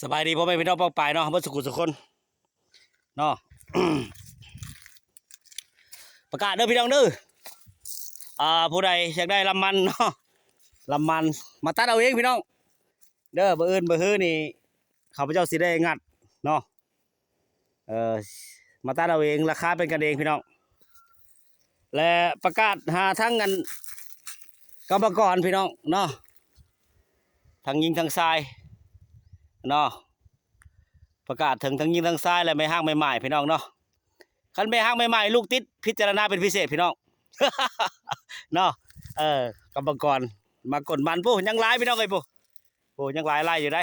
สบายดีพ่อแม่พี่น้องป้องปายเนาะเพื่อสุขุสุขคนเนาะ ประกาศเด้อพี่น้องเด้อผู้ใดอยากได้ลำมันเนาะลำมันมาตัดเอาเองพี่น้องเด้อบ่อื่นบ่ฮื้อนี่ข้าพเจ้าสิได้งัดเนาะมาตัดเอาเองราคาเป็นกันเองพี่น้องและประกาศหาทั้งกันกรรมกรพี่น้องเนาะทั้งยิงทั้งทรายเนาะประกาศถึงทั้งยิงทั้งทรายและไม่ห้างไม่หมายพี่น้องเนาะคันไม่ห้างไม่หมายลูกติดพิจารณาเป็นพิเศษพี่น้อง เนาะกรรมกรมากดมันปุ๊ยังหลายพี่น้องเลยปุ๊ยังหลายไล่อยู่ได้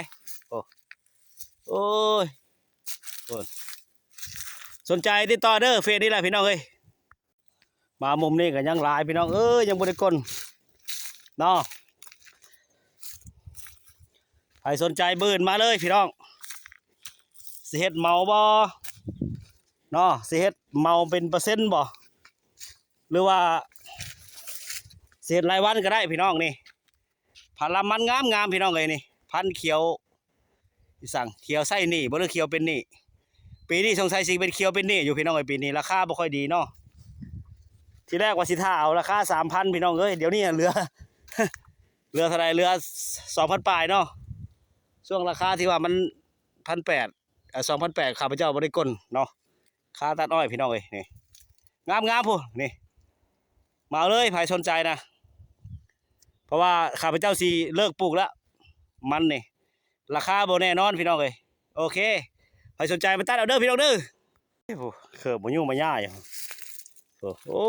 ปุ๊โอ้ยปุ๊สนใจติดต่อเด้อเฟซนี่แหละพี่น้องเอ้ยมามุมนี้ก็ยังหลายพี่น้องยังบริกรเนาะใครสนใจบื้นมาเลยพี่น้องสิเฮ็ดเมาบ่เนาะสิเฮ็ดเมาเป็นเปอร์เซ็นต์บ่หรือว่าสิเฮ็ดรายวันก็ได้พี่น้องนี่พันลำมันงามพี่น้องเลยนี่พันเขียวสั่งเขียวไส้นี่บ่หรือเขียวเป็นนี่ปีนี้สงสัยสิเป็นเขียวเป็นนี่อยู่พี่น้องเอ้ยปีนี้ราคาบ่ค่อยดีเนาะทีแรกว่าสิท่าเอาราคา 3,000 พี่น้องเอ้ยเดี๋ยวนี้เหลือ เหลือเท่าไหร่เหลือ 2,000 ปลายเนาะช่วงราคาที่ว่ามัน 1,800 2,800ข้าพเจ้าบ่ได้กลเนาะค่าตัดอ้อยพี่น้องเอ้ยนี่งามพุ่นนี่มาเอาเลยใครสนใจนะเพราะว่าข้าพเจ้าสิเลิกปลูกแล้วมันนี่ราคาบ่แน่นอนพี่น้องเอ้ยโอเคใครสนใจมาตัดเอาเด้อพี่น้องเด้อโอ้เขิบบ่ยุ่งบ่ย่าอย่างโอ้